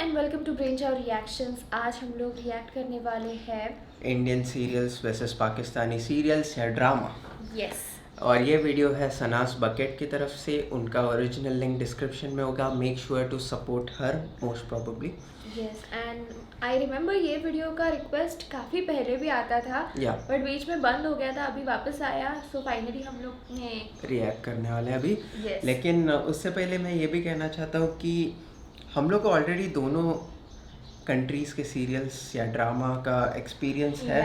And welcome to brain chow reactions. आज हम लोग रिएक्ट करने वाले हैं Indian serials versus Pakistani serials या ड्रामा। यस और ये वीडियो है सनास बकेट की तरफ से। उनका ओरिजिनल लिंक डिस्क्रिप्शन में होगा। Make sure to support her most probably. Yes and I remember ये वीडियो का रिक्वेस्ट काफ़ी पहले भी आता था बट बीच में बंद हो गया था, अभी वापस आया। सो फाइनली हम लोग ने रिएक्ट करने वाले हैं अभी। Yes. लेकिन उससे पहले मैं ये भी कहना चाहता हूँ कि हम लोग को ऑलरेडी दोनों कंट्रीज़ के सीरियल्स या ड्रामा का एक्सपीरियंस है।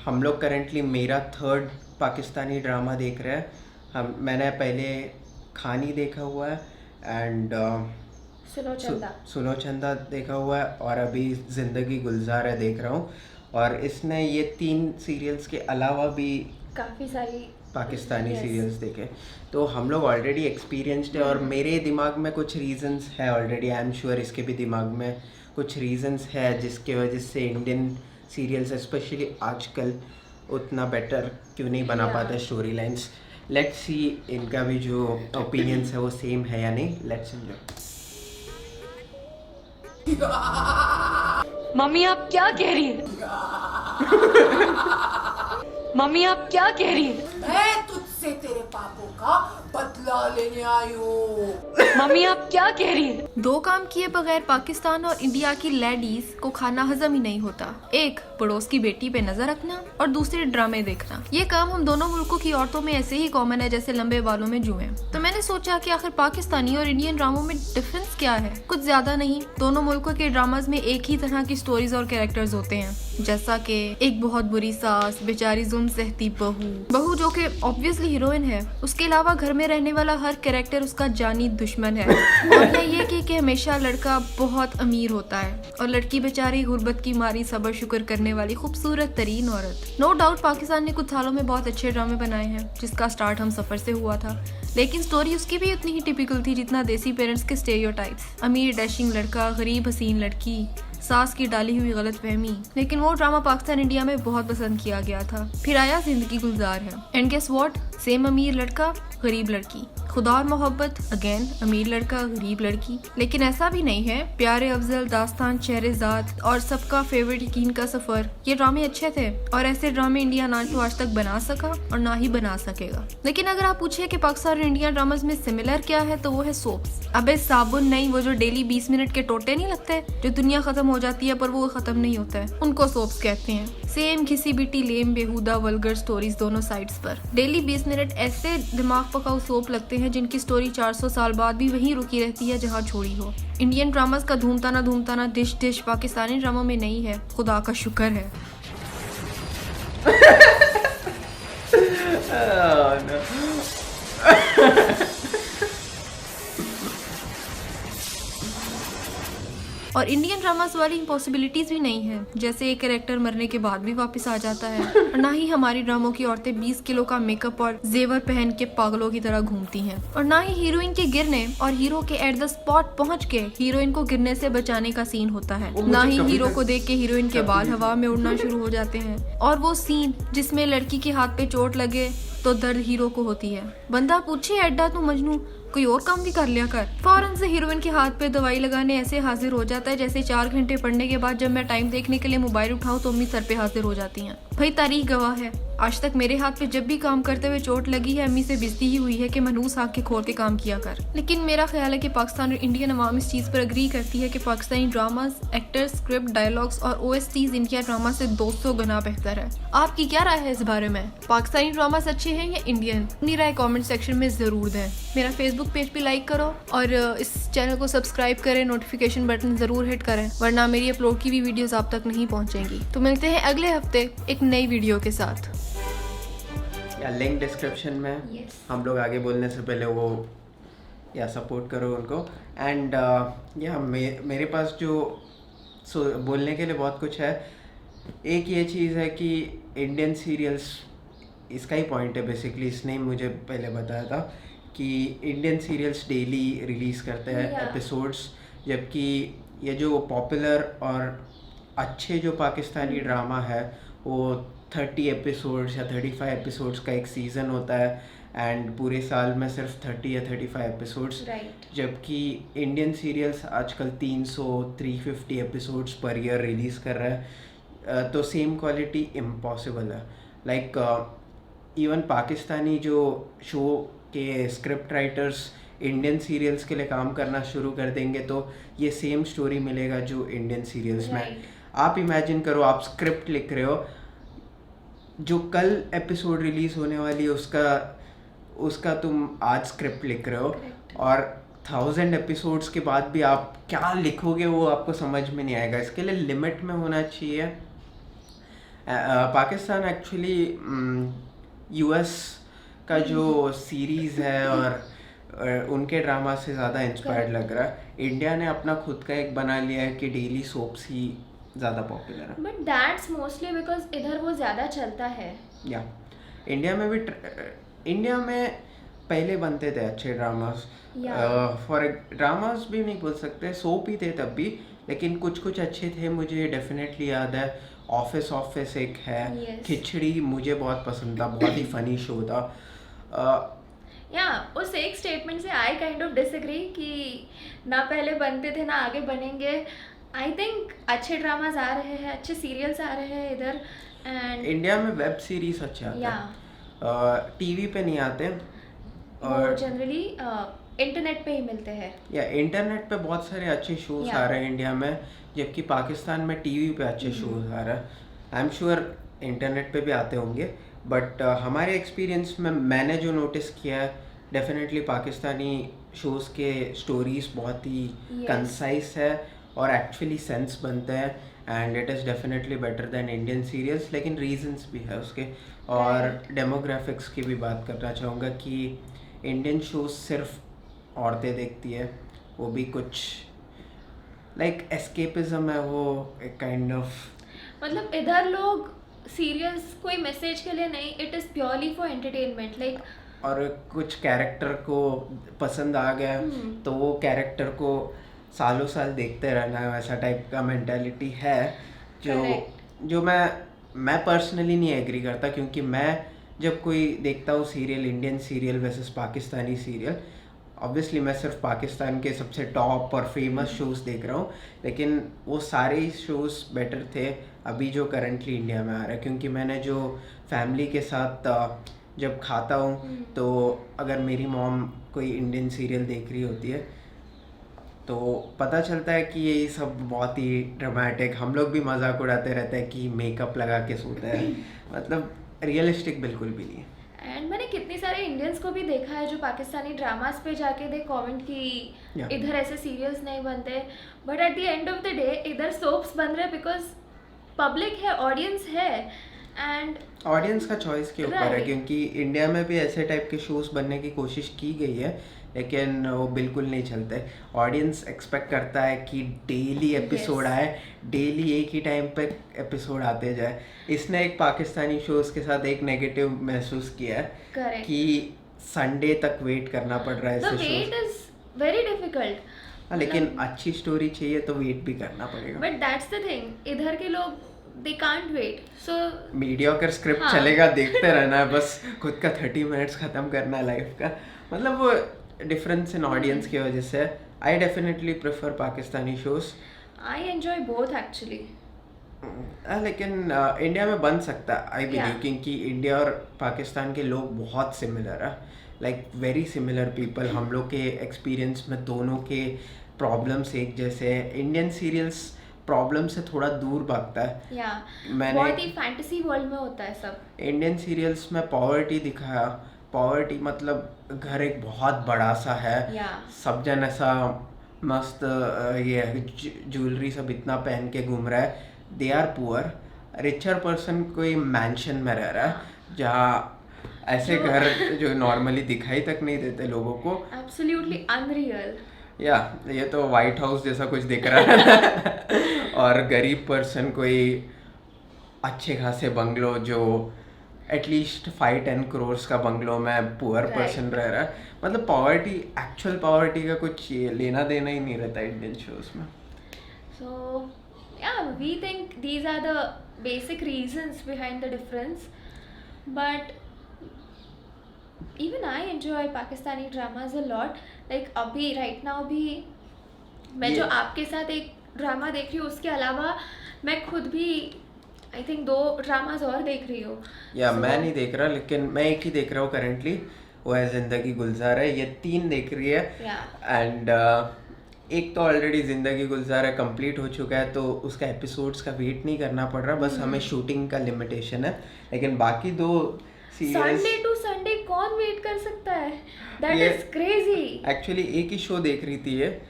हम लोग करेंटली मेरा थर्ड पाकिस्तानी ड्रामा देख रहे हैं। मैंने पहले खानी देखा हुआ है एंड सुनो चंदा देखा हुआ है और अभी ज़िंदगी गुलजार है देख रहा हूँ। और इसने ये 3 सीरियल्स के अलावा भी काफ़ी सारी पाकिस्तानी सीरियल्स देखे, तो हम लोग ऑलरेडी एक्सपीरियंस्ड है। और मेरे दिमाग में कुछ रीजंस है ऑलरेडी, आई एम श्योर इसके भी दिमाग में कुछ रीजंस है जिसके वजह से इंडियन सीरियल्स स्पेशली आजकल उतना बेटर क्यों नहीं बना पाते स्टोरी लाइन्स। लेट्स सी इनका भी जो ओपिनियंस है वो सेम है या नहीं। Let's enjoy. मम्मी आप क्या कह रही है? मम्मी आप क्या कह रही है? मैं तुझसे तेरे पापों का बदला लेने आई हूँ। मम्मी आप क्या कह रही है? 2 काम किए बगैर पाकिस्तान और इंडिया की लेडीज को खाना हजम ही नहीं होता। एक, पड़ोस की बेटी पे नजर रखना और दूसरे, ड्रामे देखना। ये काम हम दोनों मुल्कों की औरतों में ऐसे ही कॉमन है जैसे लंबे बालों में जुएं। तो मैंने सोचा कि आखिर पाकिस्तानी और इंडियन ड्रामों में डिफरेंस क्या है। कुछ ज्यादा नहीं, दोनों मुल्कों के ड्रामाज में एक ही तरह की स्टोरीज और कैरेक्टर्स होते हैं, जैसा कि एक बहुत बुरी सास, बेचारी जुल्म सहती बहू जो कि ऑब्वियसली हीरोइन है। उसके अलावा घर में रहने वाला हर कैरेक्टर उसका जानी दुश्मन है। और ये कि हमेशा लड़का बहुत अमीर होता है और लड़की बेचारी गुर्बत की मारी सबर शुक्र करने वाली खूबसूरत तरीन औरत। नो डाउट पाकिस्तान ने कुछ सालों में बहुत अच्छे ड्रामे बनाए हैं जिसका स्टार्ट हम सफर से हुआ था, लेकिन स्टोरी उसकी भी उतनी ही टिपिकल थी जितना देसी पेरेंट्स के स्टेरियोटाइप्स। अमीर डैशिंग लड़का, गरीब हसीन लड़की, सास की डाली हुई गलतफहमी। लेकिन वो ड्रामा पाकिस्तान इंडिया में बहुत पसंद किया गया था। फिर आया जिंदगी गुलजार है एंड गेस व्हाट, सेम अमीर लड़का गरीब लड़की, खुदा और मोहब्बत अगेन अमीर लड़का गरीब लड़की। लेकिन ऐसा भी नहीं है, प्यारे अफजल, दास्तान, शहरजाद और सबका फेवरेट यकीन का सफर, ये ड्रामे अच्छे थे और ऐसे ड्रामे इंडिया ना तो आज तक बना सका और ना ही बना सकेगा। लेकिन अगर आप पूछे कि पाकिस्तान और इंडियन ड्रामाज में सिमिलर क्या है तो वो है सोप्स। अबे साबुन नहीं, वो जो डेली 20 मिनट के टोटे नहीं लगते जो दुनिया खत्म हो जाती है पर वो खत्म नहीं होता है, उनको सोप्स कहते हैं। सेम घिसी बिटी लेम बेहुदा वल्गर स्टोरीज दोनों साइड्स पर। डेली 20 मिनट ऐसे दिमाग पकाऊ सोप लगते हैं जिनकी स्टोरी 400 साल बाद भी वहीं रुकी रहती है जहाँ छोड़ी हो। इंडियन ड्रामास का धूमताना डिश पाकिस्तानी ड्रामों में नहीं है, खुदा का शुक्र है। और इंडियन ड्रामास वाली इम्पॉसिबिलिटीज भी नहीं है, जैसे एक कैरेक्टर मरने के बाद भी वापस आ जाता है। और ना ही हमारी ड्रामों की औरतें 20 किलो का मेकअप और जेवर पहन के पागलों की तरह घूमती हैं। और ना ही हीरोइन के गिरने और हीरो के एट द स्पॉट पहुंच के हीरोइन को गिरने से बचाने का सीन होता है। ना ही हीरो को देख के हीरोइन के बाल हवा में उड़ना शुरू हो जाते हैं। और वो सीन जिसमें लड़की के हाथ पे चोट लगे तो दर्द हीरो को होती है। बंदा पूछे एड्डा तू मजनू कोई और काम भी कर लिया कर, फौरन से हीरोइन के हाथ पे दवाई लगाने ऐसे हाजिर हो जाता है जैसे 4 घंटे पढ़ने के बाद जब मैं टाइम देखने के लिए मोबाइल उठाऊं तो अम्मी सर पे हाजिर हो जाती हैं। भाई तारीख गवाह है, आज तक मेरे हाथ पे जब भी काम करते हुए चोट लगी है अम्मी से बेइज्जती ही हुई है कि मनहूस आँख के खोल के काम किया कर। लेकिन मेरा ख्याल है कि पाकिस्तान और इंडियन अवाम इस चीज पर अग्री करती है कि Pakistani dramas, actors, script, dialogues और OSTs इंडिया ड्रामा से 200 गुना बेहतर है। आपकी क्या राय है इस बारे में? पाकिस्तानी ड्रामास अच्छे हैं या इंडियन? अपनी राय कॉमेंट सेक्शन में जरूर दें। मेरा फेसबुक पेज भी लाइक करो और इस चैनल को सब्सक्राइब करें, नोटिफिकेशन बटन जरूर हिट करें वरना मेरी अपलोड की भी वीडियोस आप तक नहीं पहुंचेंगी। तो मिलते हैं अगले हफ्ते एक नई वीडियो के साथ। या लिंक डिस्क्रिप्शन में। हम लोग आगे बोलने से पहले वो या सपोर्ट करो उनको। एंड या मेरे पास जो बोलने के लिए बहुत कुछ है। एक ये चीज़ है कि इंडियन सीरियल्स, इसका ही पॉइंट है बेसिकली, इसने मुझे पहले बताया था कि इंडियन सीरियल्स डेली रिलीज़ करते हैं एपिसोड्स, जबकि ये जो पॉपुलर और अच्छे जो पाकिस्तानी ड्रामा है वो 30 एपिसोड्स या 35 एपिसोड्स का एक सीज़न होता है। एंड पूरे साल में सिर्फ 30 या 35 एपिसोड्स, राइट। जबकि इंडियन सीरियल्स आजकल 300-350 एपिसोड्स पर ईयर रिलीज़ कर रहा है, तो सेम क्वालिटी इम्पॉसिबल है। लाइक इवन पाकिस्तानी जो शो के स्क्रिप्ट राइटर्स इंडियन सीरियल्स के लिए काम करना शुरू कर देंगे तो ये सेम स्टोरी मिलेगा जो इंडियन सीरियल्स में। आप इमेजिन करो, आप स्क्रिप्ट लिख रहे हो, जो कल एपिसोड रिलीज होने वाली है उसका तुम आज स्क्रिप्ट लिख रहे हो, और 1000 एपिसोड्स के बाद भी आप क्या लिखोगे वो आपको समझ में नहीं आएगा। इसके लिए लिमिट में होना चाहिए। पाकिस्तान एक्चुअली यूएस का जो सीरीज़ है और उनके ड्रामा से ज़्यादा इंस्पायर्ड लग रहा है। इंडिया ने अपना खुद का एक बना लिया है कि डेली सोप्स ही ज़्यादा पॉपुलर है। बट दैट्स मोस्टली बिकॉज इधर वो ज़्यादा चलता है। या इंडिया में भी इंडिया में पहले बनते थे अच्छे ड्रामास, फॉर ड्रामास भी नहीं बोल सकते, सोप ही थे तब भी, लेकिन कुछ कुछ अच्छे थे। मुझे डेफिनेटली याद है ऑफिस एक है, खिचड़ी मुझे बहुत पसंद था, बहुत ही फनी शो था। उस एक स्टेटमेंट से आई काइंड ऑफ डिसएग्री कि ना पहले बनते थे ना आगे बनेंगे। आई थिंक अच्छे ड्रामाज आ रहे हैं, अच्छे सीरियल्स आ रहे हैं इधर, एंड इंडिया में वेब सीरीज अच्छे आते हैं, टीवी पे नहीं आते, और जनरली इंटरनेट पे ही मिलते हैं। या इंटरनेट पे बहुत सारे अच्छे शोज आ रहे हैं इंडिया में, जबकि पाकिस्तान में टीवी पे अच्छे शोज आ रहे हैं। आई एम श्योर इंटरनेट पे भी आते होंगे, बट हमारे एक्सपीरियंस में मैंने जो नोटिस किया है, डेफिनेटली पाकिस्तानी शोज़ के स्टोरीज बहुत ही कंसाइज है और एक्चुअली सेंस बनते हैं, and it is definitely better than Indian serials. लेकिन रीजंस भी है उसके, और डेमोग्राफिक्स की भी बात करना चाहूँगा कि इंडियन शोज सिर्फ औरतें देखती है, वो भी कुछ लाइक एस्केपिज्म है, वो एक काइंड ऑफ, मतलब इधर लोग सीरियल्स कोई मैसेज के लिए नहीं, it is purely for entertainment. Like और कुछ कैरेक्टर को पसंद आ गया तो वो कैरेक्टर को सालों साल देखते रहना है, वैसा टाइप का मेंटालिटी है जो मैं पर्सनली नहीं एग्री करता। क्योंकि मैं जब कोई देखता हूँ serial, Indian serial versus Pakistani serial, obviously मैं सिर्फ पाकिस्तान के सबसे टॉप और फेमस शोज़ देख रहा हूँ, लेकिन वो सारे शोज़ बेटर थे अभी जो करंटली इंडिया में आ रहा है। क्योंकि मैंने जो फैमिली के साथ जब खाता हूँ तो अगर मेरी मॉम कोई इंडियन सीरियल देख रही होती है तो पता चलता है कि ये सब बहुत ही ड्रामेटिक, हम लोग भी मजाक उड़ाते रहते हैं कि मेकअप लगा के सोते हैं, मतलब रियलिस्टिक बिल्कुल भी नहीं है। एंड मैंने कितने सारे इंडियंस को भी देखा है जो पाकिस्तानी ड्रामास पे जाके दे कमेंट की इधर ऐसे सीरियल्स नहीं बनते, but at the end of the day इधर सोप्स बन रहे बिकॉज पब्लिक है, ऑडियंस है, एंड ऑडियंस का चॉइस के ऊपर है। क्योंकि इंडिया में भी ऐसे टाइप के शोज बनने की कोशिश की गई है, लेकिन वो बिल्कुल नहीं चलते। ऑडियंस एक्सपेक्ट करता है कि डेली एपिसोड आए, डेली एक ही टाइम पे एपिसोड आते जाए। इसने एक पाकिस्तानी शोज के साथ एक नेगेटिव महसूस किया है कि संडे तक वेट करना पड़ रहा है। The wait is very difficult. लेकिन अच्छी स्टोरी चाहिए तो वेट भी करना पड़ेगा। But that's the thing, इधर के लोग they can't wait. So mediocre script चलेगा, देखते रहना है, बस खुद का 30 मिनट्स खत्म करना लाइफ का। मतलब वो डिफरेंस इन ऑडियंस की वजह से I definitely prefer Pakistani shows. I enjoy both actually. लेकिन इंडिया में बन सकता है आई बिलीव, क्योंकि इंडिया और पाकिस्तान के लोग बहुत सिमिलर है, लाइक वेरी सिमिलर पीपल। हम लोग के एक्सपीरियंस में दोनों के प्रॉब्लम्स एक जैसे हैं। इंडियन सीरियल्स प्रॉब्लम से थोड़ा दूर भागता है, मैंने बहुत ही फैंटेसी वर्ल्ड में होता है सब। इंडियन सीरियल्स में पॉवर्टी दिखाया, पॉवर्टी मतलब घर एक बहुत बड़ा सा है, सब जन ऐसा मस्त ये ज्वेलरी सब इतना पहन के घूम रहा है, they are poor. Richer person कोई मैंशन में रह रहा है जहाँ ऐसे घर जो नॉर्मली दिखाई तक नहीं देते लोगों को। Absolutely unreal. ये तो व्हाइट हाउस जैसा कुछ दिख रहा है और गरीब पर्सन कोई अच्छे खासे बंगलो जो एटलीस्ट 5-10 करोड़ का बंगलो में पुअर पर्सन रह रहा है। मतलब पॉवर्टी, एक्चुअल पॉवर्टी का कुछ लेना देना ही नहीं रहता इंडियन शोज में। So we think these are the basic reasons behind the difference, but even I enjoy Pakistani dramas a lot. Like अभी राइट नाउ भी मैं जो आपके साथ एक ड्रामा देख रही हूँ, उसके अलावा मैं खुद भी आई थिंक 2 ड्रामाज और देख रही हूँ. या मैं नहीं देख रहा, लेकिन मैं एक ही देख रहा हूँ करंटली, वो है ज़िंदगी गुलजार है. ये 3 देख रही है. एंड एक तो ऑलरेडी ज़िंदगी गुलजार है कंप्लीट हो चुका है, तो उसका एपिसोड्स का वेट नहीं करना पड़ रहा, बस हमें शूटिंग का लिमिटेशन है. लेकिन बाकी 2 सीरियल्स संडे टू संडे कौन वेट कर सकता है? That is crazy. एक्चुअली एक ही शो देख रही थी ये,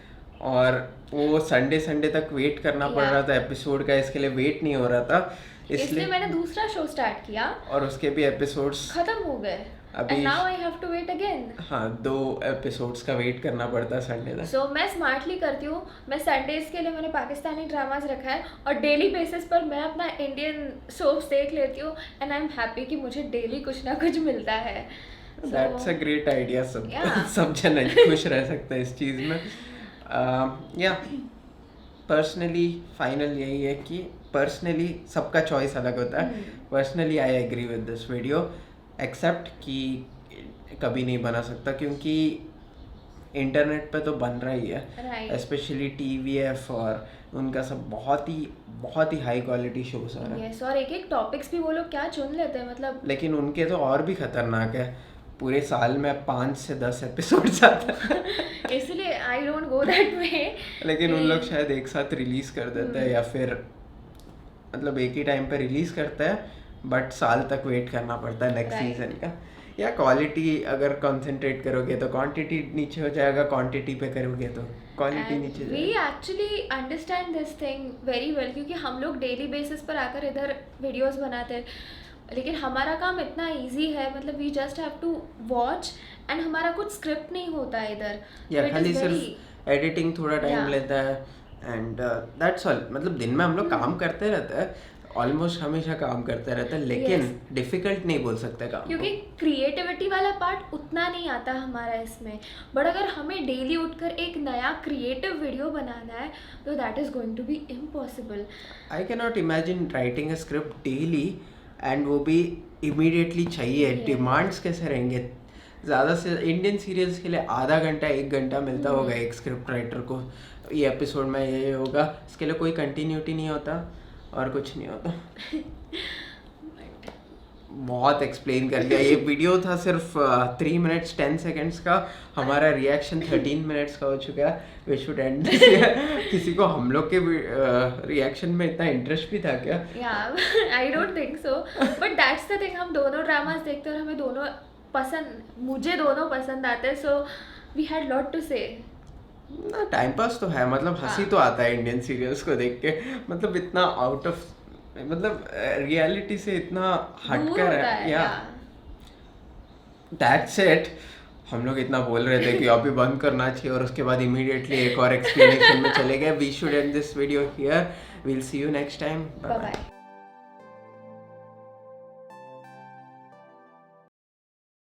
और वो संडे तक वेट करना पड़ रहा था एपिसोड का, इसके लिए वेट नहीं हो रहा था, इसलिए मैंने दूसरा शो स्टार्ट किया और उसके भी एपिसोड्स खत्म हो गए. अभी And now I have to wait again. हाँ, 2 एपिसोड्स का वेट करना पड़ता है संडे तक. सो मैं स्मार्टली करती हूँ. मैं संडेज के लिए मैंने पाकिस्तानी ड्रामाज रखा है और डेली बेसिस पर मैं अपना इंडियन सोप्स देख लेती हूँ. एंड आई एम हैप्पी कि मुझे डेली कुछ ना कुछ मिलता है. That's a great idea. सब Yeah. सब जन खुश रह सकते हैं इस चीज़ में. या पर्सनली फाइनल यही है कि पर्सनली सबका चॉइस अलग होता है. Personally I agree with this video, except कि कभी नहीं बना सकता, क्योंकि इंटरनेट पे तो बन रहा ही है, स्पेशली TVF और उनका सब बहुत ही हाई क्वालिटी शोज आ रहे हैं. यस, और एक टॉपिक्स भी वो लोग क्या चुन लेते हैं मतलब. लेकिन उनके तो और भी खतरनाक है, पूरे साल में 5 से 10 एपिसोड्स आते हैं. इसलिए I don't go that way. लेकिन उन लोग शायद एक साथ रिलीज कर देते हैं, या फिर मतलब एक ही टाइम पे रिलीज करते हैं, बट साल तक वेट करना पड़ता है नेक्स्ट सीजन का. या क्वालिटी अगर कंसंट्रेट करोगे तो क्वांटिटी नीचे हो जाएगा, क्वांटिटी पे करोगे तो क्वालिटी नीचे वी जाएगा. Actually understand this thing very well, क्योंकि हम लोग डेली बेसिस पर आकर इधर वीडियोस बनाते हैं. लेकिन हमारा काम इतना इजी है, मतलब we just have to watch, and हमारा कुछ स्क्रिप्ट नहीं होता है इधर. या खाली सिर्फ एडिटिंग थोड़ा टाइम लेता है, एंड दैट्स ऑल. मतलब दिन में हम लोग काम करते रहते हैं, ऑलमोस्ट हमेशा काम करते रहते हैं, लेकिन डिफिकल्ट नहीं बोल सकते काम, क्योंकि क्रिएटिविटी वाला पार्ट उतना नहीं आता हमारा इसमें. बट अगर हमें डेली उठकर एक नया क्रिएटिव वीडियो बनाना है तो that is going to be impossible. I can not imagine writing a script daily, and वो भी इमीडिएटली चाहिए. डिमांड्स कैसे रहेंगे? ज़्यादा से इंडियन सीरियल्स के लिए आधा घंटा 1 घंटा मिलता होगा एक स्क्रिप्ट राइटर को, ये एपिसोड में ये होगा, इसके लिए कोई कंटिन्यूटी नहीं होता और कुछ नहीं होता. बहुत एक्सप्लेन कर दिया. ये वीडियो था सिर्फ 3 मिनट्स 10 सेकेंड्स का, हमारा रिएक्शन 13 मिनट्स का हो चुका है. We should end this. किसी को हम लोग के रिएक्शन में इतना इंटरेस्ट भी था क्या? I don't think so, but that's the thing. हम दोनों ड्रामास देखते हैं और हमें दोनों पसंद, मुझे दोनों पसंद आते हैं. So we had lot to say. ना टाइम पास तो है, मतलब हंसी तो आता है इंडियन सीरियल्स को देख के. मतलब इतना आउट ऑफ, मतलब रियलिटी से इतना हटकर है. या दैट्स इट. हम लोग इतना बोल रहे थे कि अभी बंद करना चाहिए, और उसके बाद इमीडिएटली एक और एक्सप्लेनेशन में चले गए. We should end this video here. We'll see you next time. Bye bye.